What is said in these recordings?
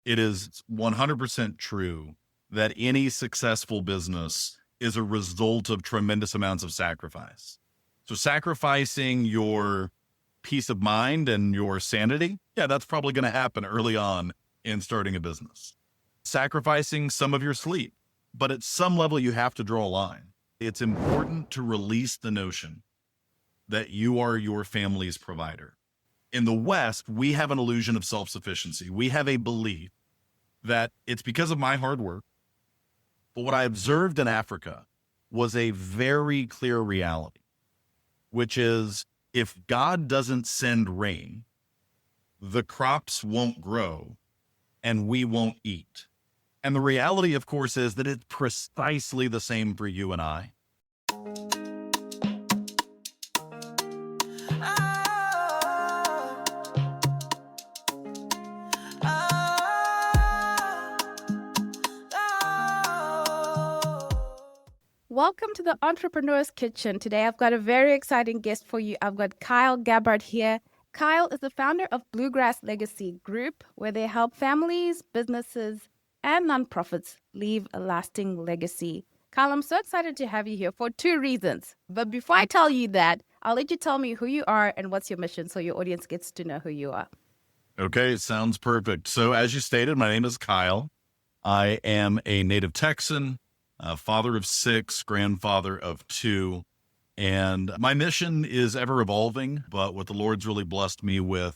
It is 100% true that any successful business is a result of tremendous amounts of sacrifice. So sacrificing your peace of mind and your sanity, yeah, that's probably going to happen early on in starting a business. Sacrificing some of your sleep, but at some level you have to draw a line. It's important to release the notion that you are your family's provider. In the West, we have an illusion of self-sufficiency. We have a belief that it's because of my hard work. But what I observed in Africa was a very clear reality, which is if God doesn't send rain, the crops won't grow and we won't eat. And the reality, of course, is that it's precisely the same for you and I. Welcome to the Entrepreneur's Kitchen. Today, I've got a very exciting guest for you. I've got Kyle Gabhart here. Kyle is the founder of Bluegrass Legacy Group, where they help families, businesses, and nonprofits leave a lasting legacy. Kyle, I'm so excited to have you here for two reasons. But before I tell you that, I'll let you tell me who you are and what's your mission so your audience gets to know who you are. Okay, sounds perfect. So as you stated, my name is Kyle. I am a native Texan, father of 6, grandfather of 2. And my mission is ever evolving, but what the Lord's really blessed me with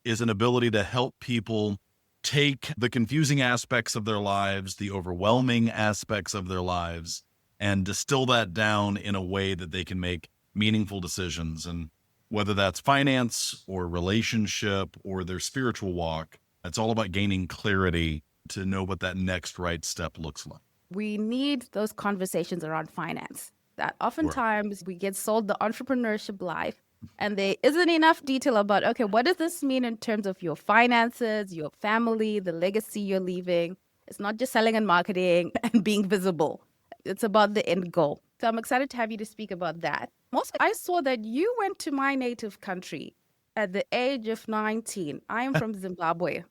is an ability to help people take the confusing aspects of their lives, the overwhelming aspects of their lives, and distill that down in a way that they can make meaningful decisions. And whether that's finance or relationship or their spiritual walk, it's all about gaining clarity to know what that next right step looks like. We need those conversations around finance. That oftentimes we get sold the entrepreneurship life and there isn't enough detail about, okay, what does this mean in terms of your finances, your family, the legacy you're leaving? It's not just selling and marketing and being visible. It's about the end goal. So I'm excited to have you to speak about that. Also, I saw that you went to my native country at the age of 19. I am from Zimbabwe.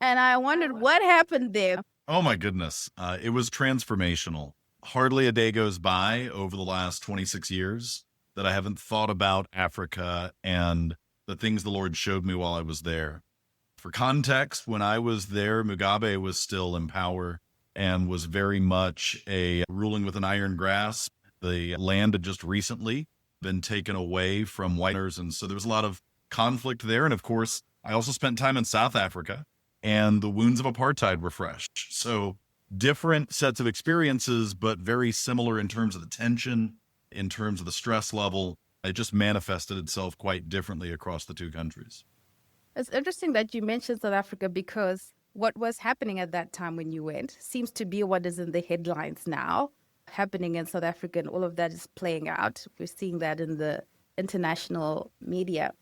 And I wondered what happened there. Oh my goodness. It was transformational. Hardly a day goes by over the last 26 years that I haven't thought about Africa and the things the Lord showed me while I was there. For context, when I was there, Mugabe was still in power and was very much a ruling with an iron grasp. The land had just recently been taken away from whiters, and so there was a lot of conflict there. And of course, I also spent time in South Africa, and the wounds of apartheid were fresh. So different sets of experiences, but very similar in terms of the tension, in terms of the stress level. It just manifested itself quite differently across the two countries. It's interesting that you mentioned South Africa because what was happening at that time when you went seems to be what is in the headlines now, happening in South Africa, and all of that is playing out. We're seeing that in the international media.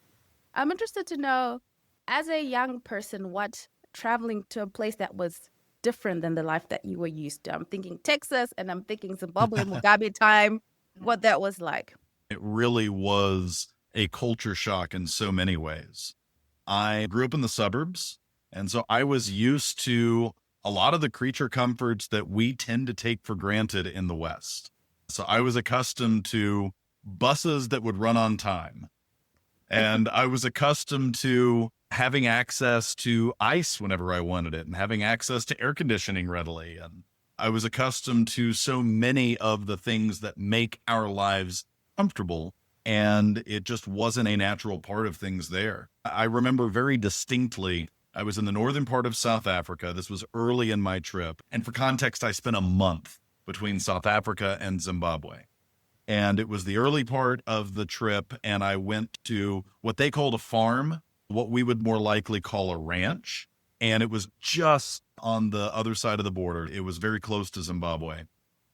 I'm interested to know, as a young person, what traveling to a place that was different than the life that you were used to. I'm thinking Texas and I'm thinking Zimbabwe, Mugabe time, what that was like. It really was a culture shock in so many ways. I grew up in the suburbs, and so I was used to a lot of the creature comforts that we tend to take for granted in the West. So I was accustomed to buses that would run on time. And I was accustomed to having access to ice whenever I wanted it and having access to air conditioning readily. And I was accustomed to so many of the things that make our lives comfortable, and it just wasn't a natural part of things there. I remember very distinctly, I was in the northern part of South Africa. This was early in my trip. And for context, I spent a month between South Africa and Zimbabwe. And it was the early part of the trip, and I went to what they called a farm, what we would more likely call a ranch. And it was just on the other side of the border. It was very close to Zimbabwe.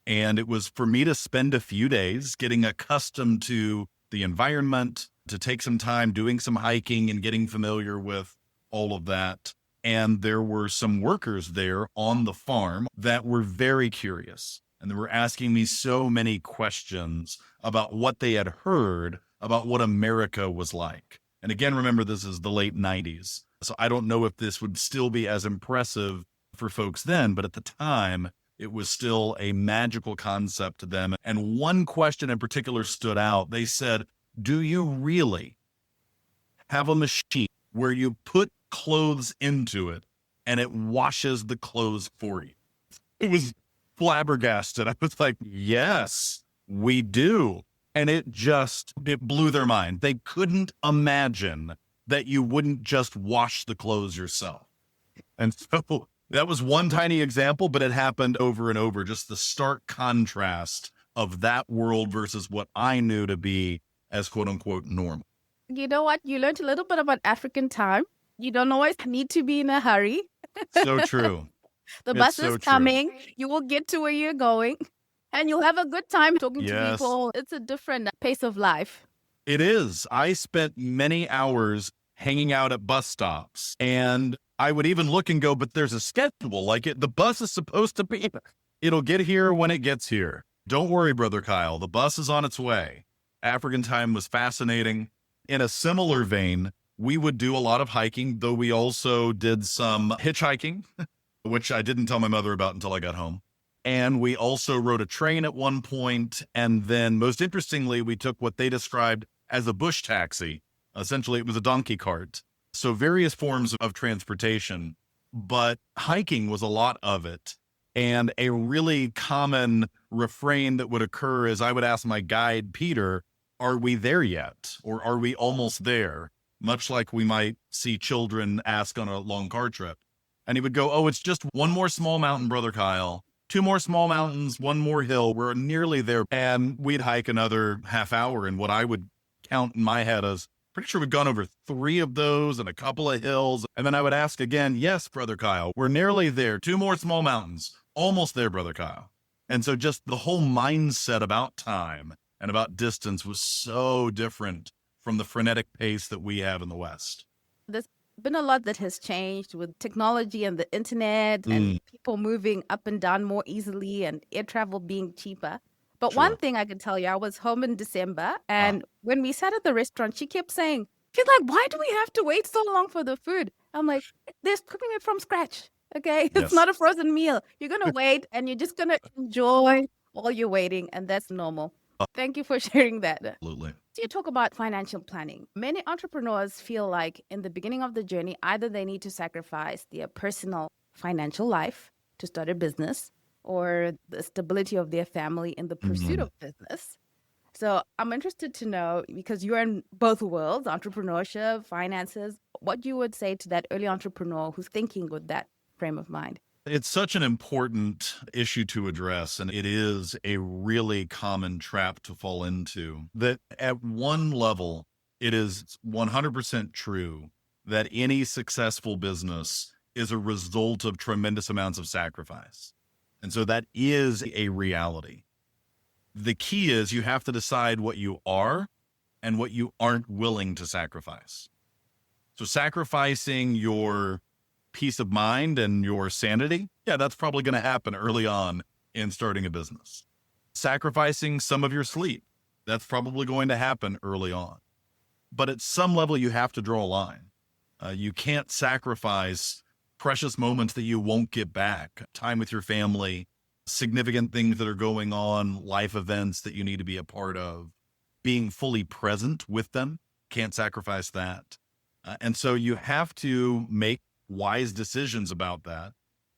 And it was for me to spend a few days getting accustomed to the environment, to take some time doing some hiking and getting familiar with all of that. And there were some workers there on the farm that were very curious. And they were asking me so many questions about what they had heard about what America was like. And again, remember, this is the late 90s. So I don't know if this would still be as impressive for folks then, but at the time, it was still a magical concept to them. And one question in particular stood out. They said, do you really have a machine where you put clothes into it and it washes the clothes for you? It was flabbergasted. I was like, yes, we do. And it blew their mind. They couldn't imagine that you wouldn't just wash the clothes yourself. And so that was one tiny example, but it happened over and over. Just the stark contrast of that world versus what I knew to be as quote unquote normal. You know what? You learned a little bit about African time. You don't always need to be in a hurry. So true. The It's bus so is true. coming. You will get to where you're going and you'll have a good time talking to Yes. people. It's a different pace of life. It is. I spent many hours hanging out at bus stops, and I would even look and go, but there's a schedule. Like the bus is supposed to be, it'll get here when it gets here. Don't worry, Brother Kyle. The bus is on its way. African time was fascinating. In a similar vein, we would do a lot of hiking, though we also did some hitchhiking, which I didn't tell my mother about until I got home. And we also rode a train at one point. And then most interestingly, we took what they described as a bush taxi. Essentially, it was a donkey cart. So various forms of transportation, but hiking was a lot of it. And a really common refrain that would occur is I would ask my guide, Peter, are we there yet? Or are we almost there? Much like we might see children ask on a long car trip. And he would go, oh, it's just one more small mountain, Brother Kyle. 2 more small mountains, 1 more hill. We're nearly there. And we'd hike another half hour. And what I would count in my head as pretty sure we've gone over 3 of those and a couple of hills. And then I would ask again, yes, Brother Kyle, we're nearly there. 2 more small mountains. Almost there, Brother Kyle. And so just the whole mindset about time and about distance was so different from the frenetic pace that we have in the West. There's been a lot that has changed with technology and the internet and people moving up and down more easily and air travel being cheaper. But Sure. one thing I can tell you, I was home in December and when we sat at the restaurant, she kept saying, she's like, why do we have to wait so long for the food? I'm like, they're cooking it from scratch. Okay. It's Yes. not a frozen meal. You're going to wait and you're just going to enjoy while you're waiting. And that's normal. Thank you for sharing that. Absolutely. So you talk about financial planning. Many entrepreneurs feel like in the beginning of the journey, either they need to sacrifice their personal financial life to start a business or the stability of their family in the pursuit of business. So I'm interested to know, because you're in both worlds, entrepreneurship, finances, what you would say to that early entrepreneur who's thinking with that frame of mind. It's such an important issue to address, and it is a really common trap to fall into. That at one level, it is 100% true that any successful business is a result of tremendous amounts of sacrifice. And so that is a reality. The key is you have to decide what you are and what you aren't willing to sacrifice. So sacrificing your peace of mind and your sanity, yeah, that's probably going to happen early on in starting a business. Sacrificing some of your sleep, that's probably going to happen early on. But at some level, you have to draw a line. You can't sacrifice precious moments that you won't get back, time with your family, significant things that are going on, life events that you need to be a part of, being fully present with them. Can't sacrifice that. And so you have to make wise decisions about that.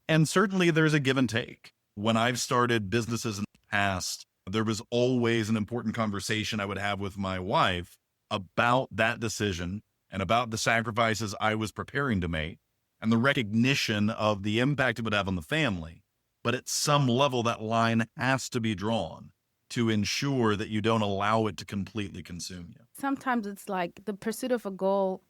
And certainly there's a give and take. When I've started businesses in the past, there was always an important conversation I would have with my wife about that decision and about the sacrifices I was preparing to make and the recognition of the impact it would have on the family. But at some level, that line has to be drawn to ensure that you don't allow it to completely consume you. Sometimes it's like the pursuit of a goal,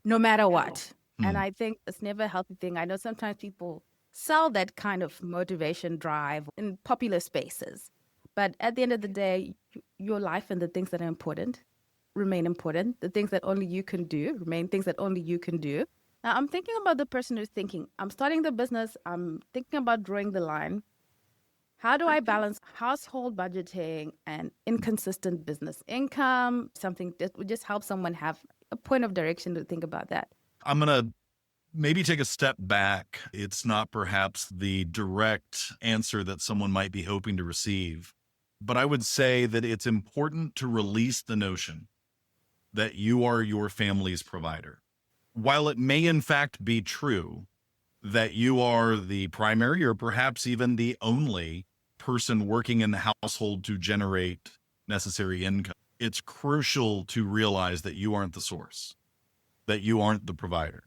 no matter what. And I think it's never a healthy thing. I know sometimes people sell that kind of motivation drive in popular spaces. But at the end of the day, your life and the things that are important remain important. The things that only you can do remain things that only you can do. Now, I'm thinking about the person who's thinking, I'm starting the business. I'm thinking about drawing the line. How do I balance household budgeting and inconsistent business income? Something that would just help someone have a point of direction to think about that. I'm going to maybe take a step back. It's not perhaps the direct answer that someone might be hoping to receive, but I would say that it's important to release the notion that you are your family's provider. While it may in fact be true that you are the primary or perhaps even the only person working in the household to generate necessary income, it's crucial to realize that you aren't the source, that you aren't the provider.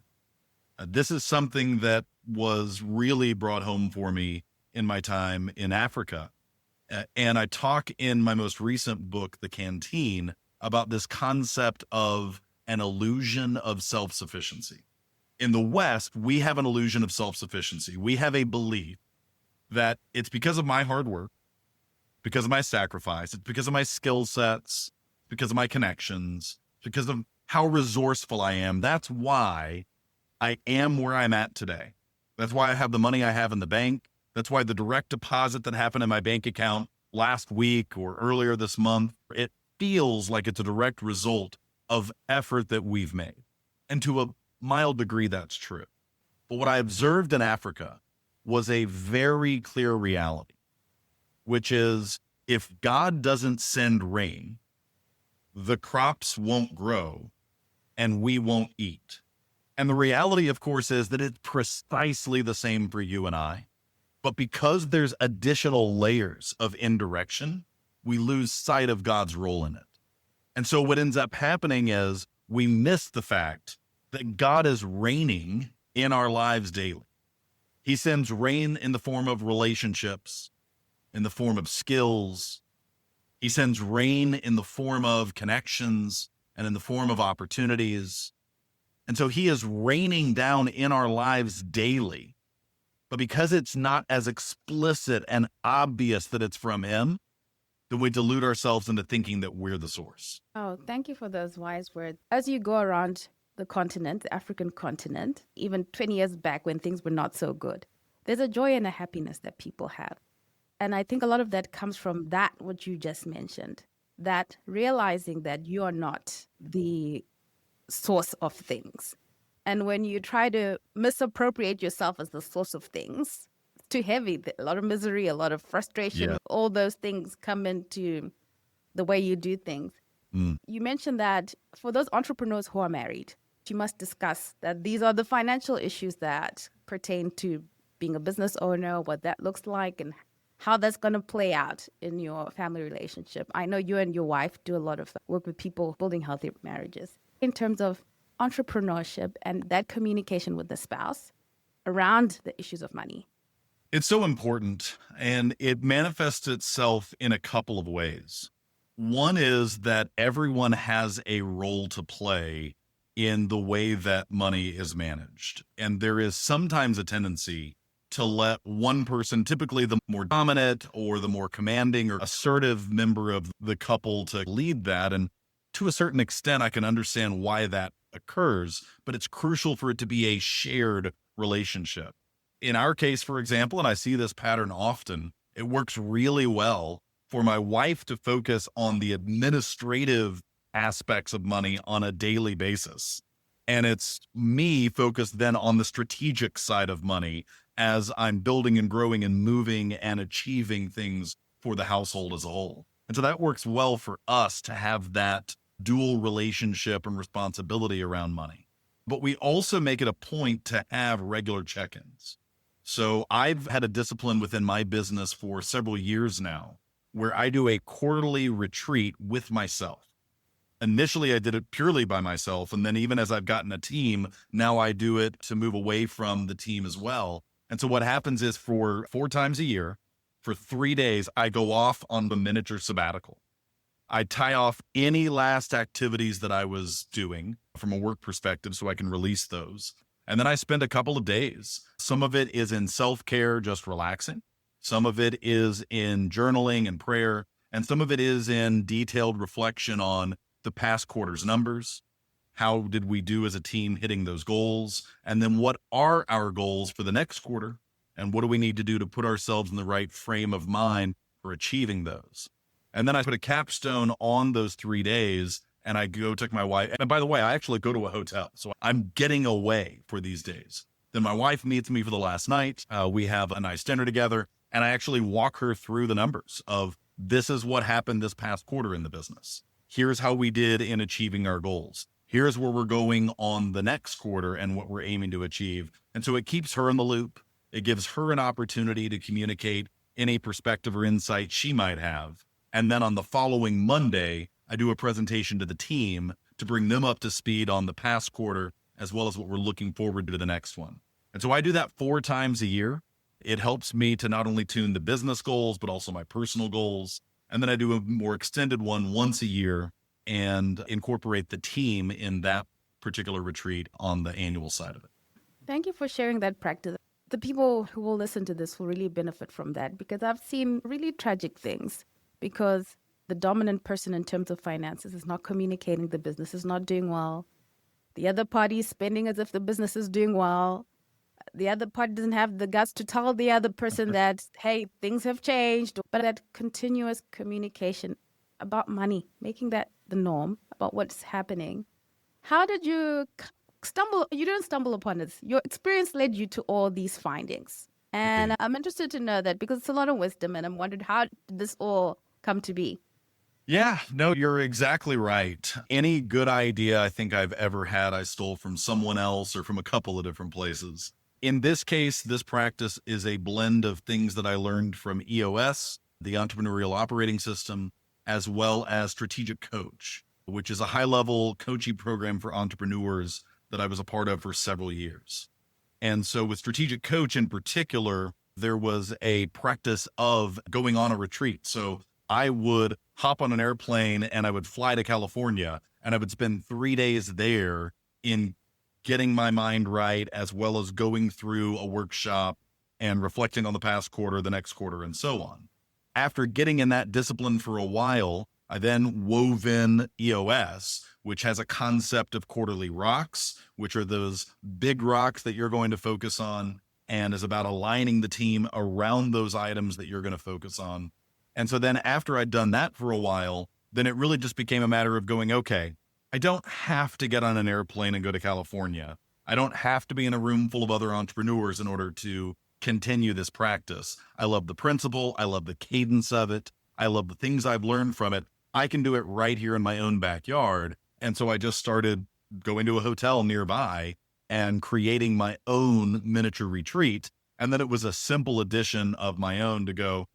This is something that was really brought home for me in my time in Africa. And I talk in my most recent book, The Canteen, about this concept of an illusion of self-sufficiency. In the West, we have an illusion of self-sufficiency. We have a belief that it's because of my hard work, because of my sacrifice, it's because of my skill sets, because of my connections, because of how resourceful I am. That's why I am where I'm at today. That's why I have the money I have in the bank. That's why the direct deposit that happened in my bank account last week or earlier this month, it feels like it's a direct result of effort that we've made. And to a mild degree, that's true. But what I observed in Africa was a very clear reality, which is if God doesn't send rain, the crops won't grow and we won't eat. And the reality, of course, is that it's precisely the same for you and I. But because there's additional layers of indirection, we lose sight of God's role in it. And so what ends up happening is we miss the fact that God is reigning in our lives daily. He sends rain in the form of relationships, in the form of skills. He sends rain in the form of connections and in the form of opportunities. And so he is raining down in our lives daily. But because it's not as explicit and obvious that it's from him, then we delude ourselves into thinking that we're the source. Oh, thank you for those wise words. As you go around the continent, the African continent, even 20 years back when things were not so good, there's a joy and a happiness that people have. And I think a lot of that comes from that, what you just mentioned, that realizing that you are not the source of things. And when you try to misappropriate yourself as the source of things, it's too heavy. A lot of misery, a lot of frustration, all those things come into the way you do things. You mentioned that for those entrepreneurs who are married, you must discuss that these are the financial issues that pertain to being a business owner, what that looks like, and how that's going to play out in your family relationship. I know you and your wife do a lot of work with people building healthy marriages. In terms of entrepreneurship and that communication with the spouse around the issues of money. It's so important, and it manifests itself in a couple of ways. One is that everyone has a role to play in the way that money is managed. And there is sometimes a tendency to let one person, typically the more dominant or the more commanding or assertive member of the couple, to lead that. And to a certain extent, I can understand why that occurs, but it's crucial for it to be a shared relationship. In our case, for example, and I see this pattern often, it works really well for my wife to focus on the administrative aspects of money on a daily basis. And it's me focused then on the strategic side of money as I'm building and growing and moving and achieving things for the household as a whole. And so that works well for us to have that dual relationship and responsibility around money. But we also make it a point to have regular check-ins. So I've had a discipline within my business for several years now where I do a quarterly retreat with myself. Initially, I did it purely by myself. And then even as I've gotten a team, now I do it to move away from the team as well. And so what happens is for 4 times a year, for 3 days, I go off on the miniature sabbatical. I tie off any last activities that I was doing from a work perspective so I can release those. And then I spend a couple of days. Some of it is in self-care, just relaxing. Some of it is in journaling and prayer. And some of it is in detailed reflection on the past quarter's numbers. How did we do as a team hitting those goals? And then what are our goals for the next quarter? And what do we need to do to put ourselves in the right frame of mind for achieving those? And then I put a capstone on those 3 days and I go take my wife. And by the way, I actually go to a hotel. So I'm getting away for these days. Then my wife meets me for the last night. We have a nice dinner together, and I actually walk her through the numbers of this is what happened this past quarter in the business. Here's how we did in achieving our goals. Here's where we're going on the next quarter and what we're aiming to achieve. And so it keeps her in the loop. It gives her an opportunity to communicate any perspective or insight she might have. And then on the following Monday, I do a presentation to the team to bring them up to speed on the past quarter, as well as what we're looking forward to the next one. And so I do that 4 times a year. It helps me to not only tune the business goals, but also my personal goals. And then I do a more extended one once a year and incorporate the team in that particular retreat on the annual side of it. Thank you for sharing that practice. The people who will listen to this will really benefit from that, because I've seen really tragic things because the dominant person in terms of finances is not communicating, the business is not doing well. The other party is spending as if the business is doing well. The other party doesn't have the guts to tell the other person that, hey, things have changed. But that continuous communication about money, making that the norm, about what's happening. How did you stumble? You didn't stumble upon this. Your experience led you to all these findings. And I'm interested to know that because it's a lot of wisdom, and I'm wondering, how did this all come to be? Yeah, no, you're exactly right. Any good idea I think I've ever had, I stole from someone else or from a couple of different places. In this case, this practice is a blend of things that I learned from EOS, the entrepreneurial operating system, as well as Strategic Coach, which is a high-level coaching program for entrepreneurs that I was a part of for several years. And so with Strategic Coach in particular, there was a practice of going on a retreat. So I would hop on an airplane and I would fly to California, and I would spend 3 days there in getting my mind right, as well as going through a workshop and reflecting on the past quarter, the next quarter, and so on. After getting in that discipline for a while, I then wove in EOS, which has a concept of quarterly rocks, which are those big rocks that you're going to focus on, and is about aligning the team around those items that you're going to focus on. And so then after I'd done that for a while, then it really just became a matter of going, okay, I don't have to get on an airplane and go to California. I don't have to be in a room full of other entrepreneurs in order to continue this practice. I love the principle. I love the cadence of it. I love the things I've learned from it. I can do it right here in my own backyard. And so I just started going to a hotel nearby and creating my own miniature retreat. And then it was a simple addition of my own to go,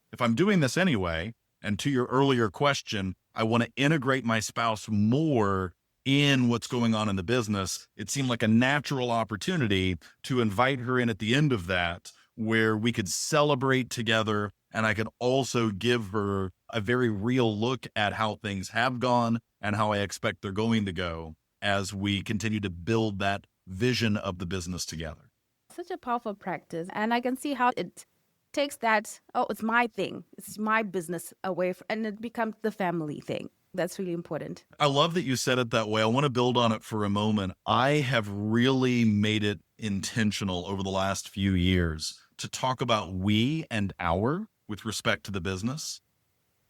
if I'm doing this anyway, and to your earlier question, I want to integrate my spouse more in what's going on in the business. It seemed like a natural opportunity to invite her in at the end of that, where we could celebrate together. And I could also give her a very real look at how things have gone and how I expect they're going to go as we continue to build that vision of the business together. Such a powerful practice. And I can see how it takes that, it's my thing, it's my business away and it becomes the family thing. That's really important. I love that you said it that way. I want to build on it for a moment. I have really made it intentional over the last few years to talk about we and our with respect to the business,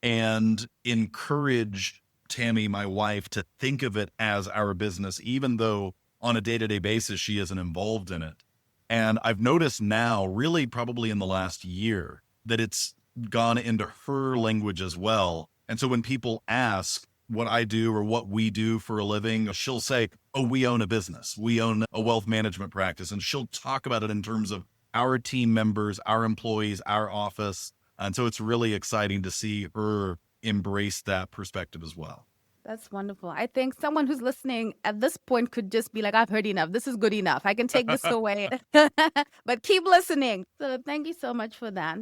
and encourage Tammy, my wife, to think of it as our business, even though on a day-to-day basis she isn't involved in it. And I've noticed now, really probably in the last year, that it's gone into her language as well. And so when people ask what I do or what we do for a living, she'll say, we own a business. We own a wealth management practice. And she'll talk about it in terms of our team members, our employees, our office. And so it's really exciting to see her embrace that perspective as well. That's wonderful. I think someone who's listening at this point could just be like, I've heard enough. This is good enough. I can take this away. But keep listening. So thank you so much for that.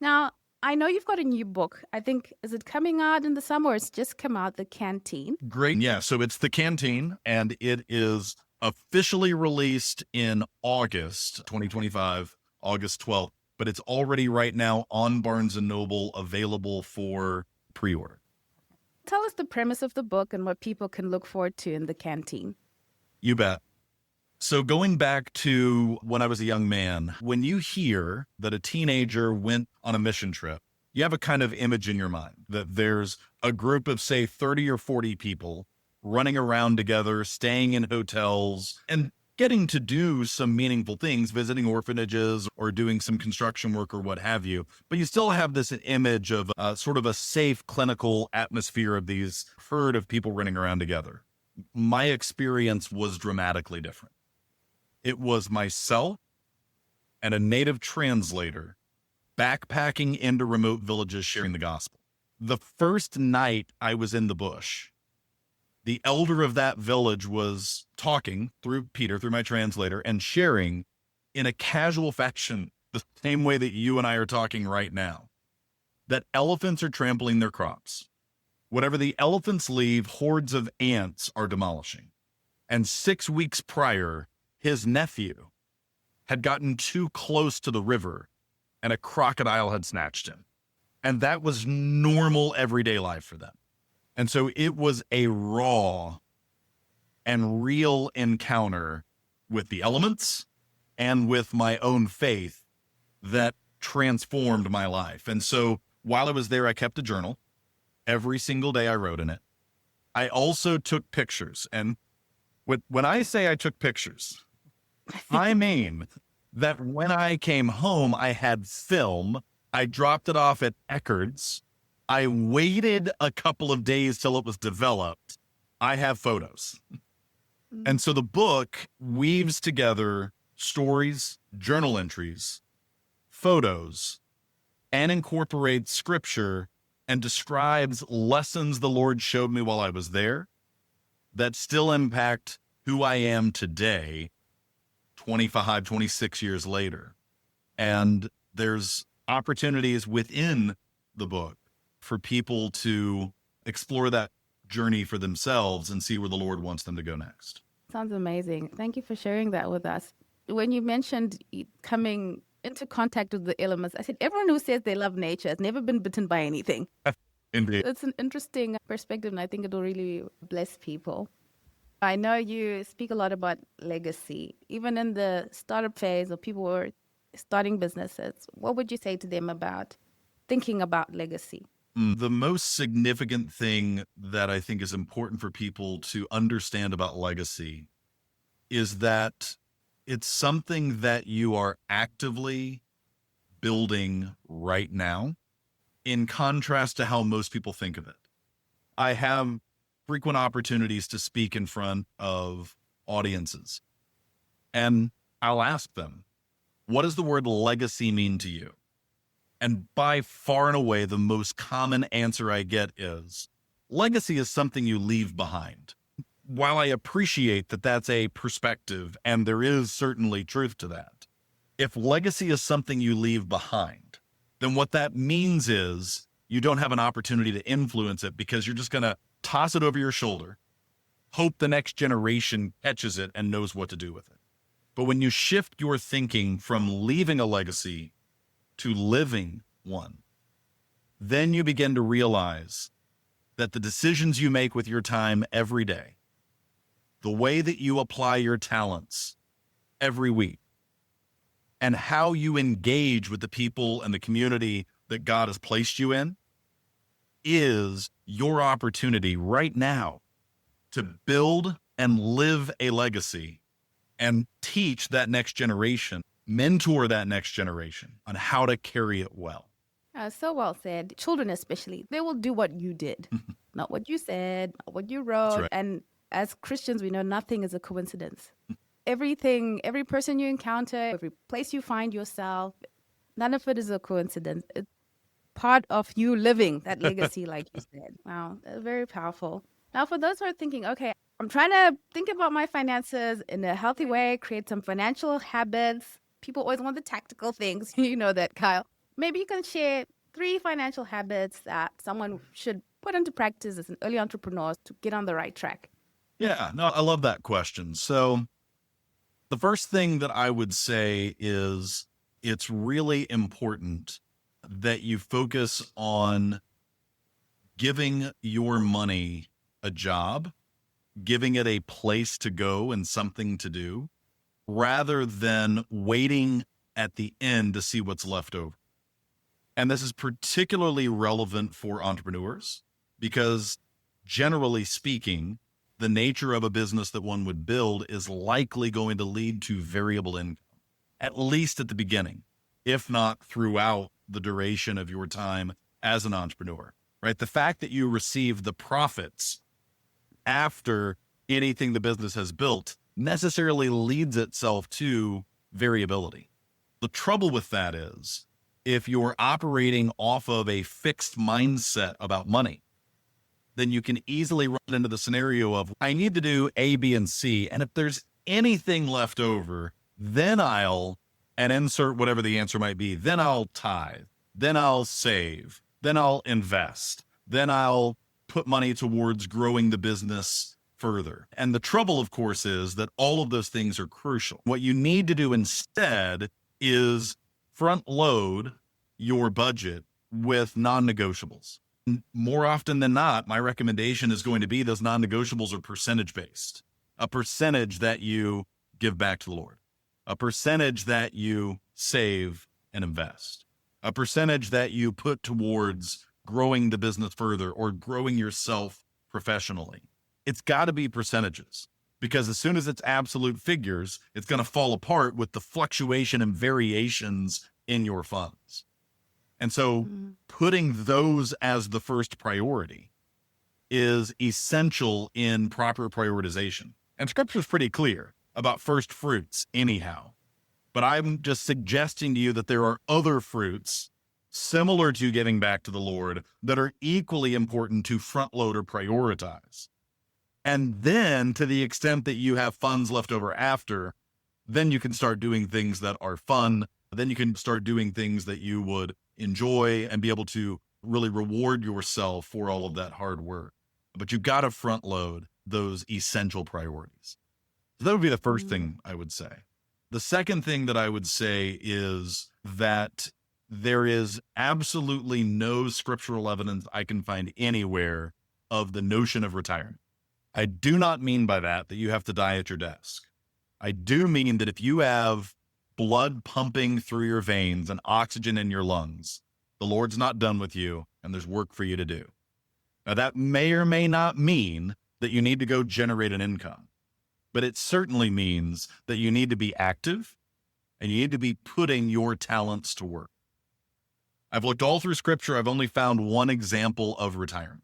Now, I know you've got a new book. I think, is it coming out in the summer or it's just come out, The Canteen? Great. Yeah. So it's The Canteen, and it is officially released in August 2025, August 12th. But it's already right now on Barnes & Noble, available for pre-order. Tell us the premise of the book and what people can look forward to in The Canteen. You bet. So going back to when I was a young man, when you hear that a teenager went on a mission trip, you have a kind of image in your mind that there's a group of, say, 30 or 40 people running around together, staying in hotels, and getting to do some meaningful things, visiting orphanages or doing some construction work or what have you. But you still have this image of sort of a safe clinical atmosphere of these herd of people running around together. My experience was dramatically different. It was myself and a native translator backpacking into remote villages sharing the gospel. The first night I was in the bush, the elder of that village was talking through Peter, through my translator, and sharing in a casual fashion, the same way that you and I are talking right now, that elephants are trampling their crops. Whatever the elephants leave, hordes of ants are demolishing. And 6 weeks prior, his nephew had gotten too close to the river and a crocodile had snatched him. And that was normal everyday life for them. And so it was a raw and real encounter with the elements and with my own faith that transformed my life. And so while I was there, I kept a journal. Every single day I wrote in it. I also took pictures. And when I say I took pictures, I mean that when I came home, I had film. I dropped it off at Eckerd's. I waited a couple of days till it was developed. I have photos. And so the book weaves together stories, journal entries, photos, and incorporates scripture and describes lessons the Lord showed me while I was there that still impact who I am today, 25, 26 years later. And there's opportunities within the book for people to explore that journey for themselves and see where the Lord wants them to go next. Sounds amazing. Thank you for sharing that with us. When you mentioned coming into contact with the elements, I said, everyone who says they love nature has never been bitten by anything. Indeed. It's an interesting perspective, and I think it'll really bless people. I know you speak a lot about legacy. Even in the startup phase, or people who are starting businesses, what would you say to them about thinking about legacy? The most significant thing that I think is important for people to understand about legacy is that it's something that you are actively building right now, in contrast to how most people think of it. I have frequent opportunities to speak in front of audiences, and I'll ask them, what does the word legacy mean to you? And by far and away, the most common answer I get is, legacy is something you leave behind. While I appreciate that that's a perspective, and there is certainly truth to that, if legacy is something you leave behind, then what that means is you don't have an opportunity to influence it because you're just going to toss it over your shoulder, hope the next generation catches it and knows what to do with it. But when you shift your thinking from leaving a legacy to living one, then you begin to realize that the decisions you make with your time every day, the way that you apply your talents every week, and how you engage with the people and the community that God has placed you in is your opportunity right now to build and live a legacy and teach that next generation, mentor that next generation on how to carry it well. So well said. Children especially, they will do what you did, not what you said, not what you wrote. Right. And as Christians, we know nothing is a coincidence. Everything, every person you encounter, every place you find yourself, none of it is a coincidence. It's part of you living that legacy, like you said. Wow, that's very powerful. Now, for those who are thinking, okay, I'm trying to think about my finances in a healthy way, create some financial habits. People always want the tactical things. You know that, Kyle. Maybe you can share 3 financial habits that someone should put into practice as an early entrepreneur to get on the right track. Yeah, no, I love that question. So the first thing that I would say is it's really important that you focus on giving your money a job, giving it a place to go and something to do, rather than waiting at the end to see what's left over. And this is particularly relevant for entrepreneurs because generally speaking, the nature of a business that one would build is likely going to lead to variable income, at least at the beginning, if not throughout the duration of your time as an entrepreneur, right? The fact that you receive the profits after anything the business has built necessarily leads itself to variability. The trouble with that is if you're operating off of a fixed mindset about money, then you can easily run into the scenario of, I need to do A, B, and C. And if there's anything left over, then and insert whatever the answer might be, then I'll tithe, then I'll save, then I'll invest, then I'll put money towards growing the business further. And the trouble, of course, is that all of those things are crucial. What you need to do instead is front load your budget with non-negotiables. More often than not, my recommendation is going to be those non-negotiables are percentage based. A percentage that you give back to the Lord, a percentage that you save and invest, a percentage that you put towards growing the business further or growing yourself professionally. It's got to be percentages, because as soon as it's absolute figures, it's going to fall apart with the fluctuation and variations in your funds. And so putting those as the first priority is essential in proper prioritization. And scripture is pretty clear about first fruits anyhow. But I'm just suggesting to you that there are other fruits similar to giving back to the Lord that are equally important to front load or prioritize. And then to the extent that you have funds left over after, then you can start doing things that are fun. Then you can start doing things that you would enjoy and be able to really reward yourself for all of that hard work. But you've got to front load those essential priorities. So that would be the first thing I would say. The second thing that I would say is that there is absolutely no scriptural evidence I can find anywhere of the notion of retirement. I do not mean by that you have to die at your desk. I do mean that if you have blood pumping through your veins and oxygen in your lungs, the Lord's not done with you and there's work for you to do. Now, that may or may not mean that you need to go generate an income, but it certainly means that you need to be active and you need to be putting your talents to work. I've looked all through scripture. I've only found one example of retirement,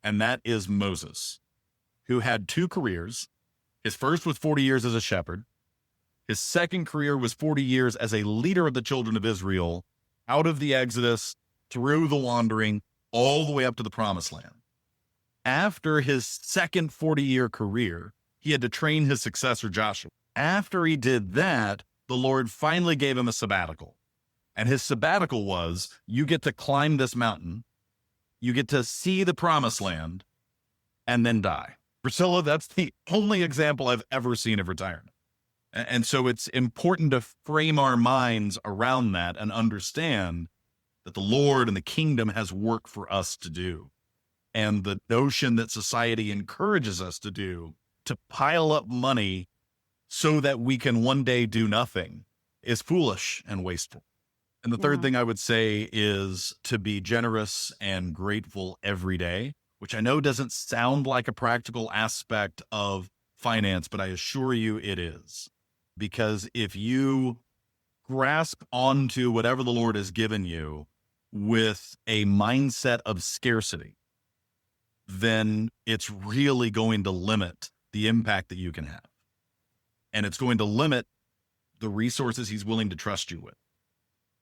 and that is Moses, who had two careers. His first was 40 years as a shepherd. His second career was 40 years as a leader of the children of Israel out of the Exodus, through the wandering, all the way up to the promised land. After his second 40-year career, he had to train his successor, Joshua. After he did that, the Lord finally gave him a sabbatical. And his sabbatical was, you get to climb this mountain, you get to see the promised land, and then die. Priscilla, that's the only example I've ever seen of retirement. And so it's important to frame our minds around that and understand that the Lord and the kingdom has work for us to do. And the notion that society encourages us to do, to pile up money so that we can one day do nothing, is foolish and wasteful. And the third thing I would say is to be generous and grateful every day, which I know doesn't sound like a practical aspect of finance, but I assure you it is. Because if you grasp onto whatever the Lord has given you with a mindset of scarcity, then it's really going to limit the impact that you can have. And it's going to limit the resources he's willing to trust you with.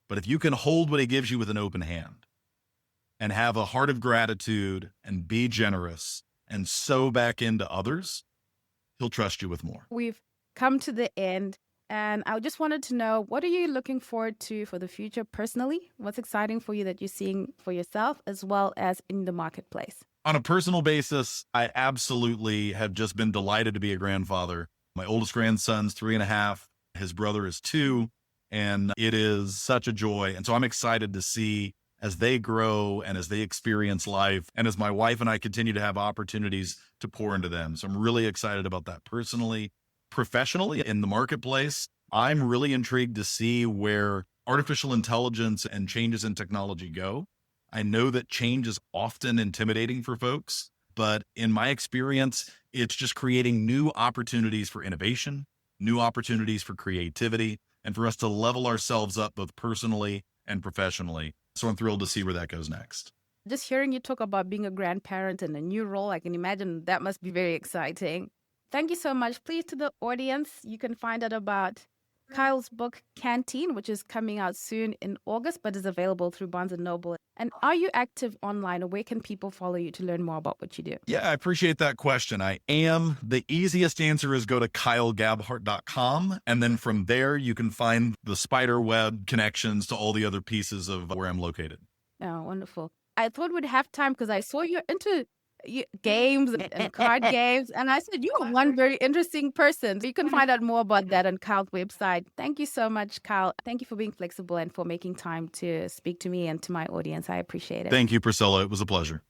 But if you can hold what he gives you with an open hand and have a heart of gratitude and be generous and sow back into others, he'll trust you with more. We've come to the end, and I just wanted to know, what are you looking forward to for the future personally? What's exciting for you that you're seeing for yourself as well as in the marketplace? On a personal basis, I absolutely have just been delighted to be a grandfather. My oldest grandson's 3.5. His brother is 2. And it is such a joy. And so I'm excited to see as they grow and as they experience life and as my wife and I continue to have opportunities to pour into them. So I'm really excited about that personally. Professionally, in the marketplace, I'm really intrigued to see where artificial intelligence and changes in technology go. I know that change is often intimidating for folks, but in my experience, it's just creating new opportunities for innovation, new opportunities for creativity, and for us to level ourselves up both personally and professionally. So I'm thrilled to see where that goes next. Just hearing you talk about being a grandparent and a new role, I can imagine that must be very exciting. Thank you so much. Please, to the audience, you can find out about Kyle's book, Canteen, which is coming out soon in August, but is available through Barnes & Noble. And are you active online, or where can people follow you to learn more about what you do? Yeah, I appreciate that question. I am. The easiest answer is go to kylegabhart.com. And then from there, you can find the spider web connections to all the other pieces of where I'm located. Oh, wonderful. I thought we'd have time because I saw you're into games and card games. And I said, you are one very interesting person. You can find out more about that on Kyle's website. Thank you so much, Kyle. Thank you for being flexible and for making time to speak to me and to my audience. I appreciate it. Thank you, Priscilla. It was a pleasure.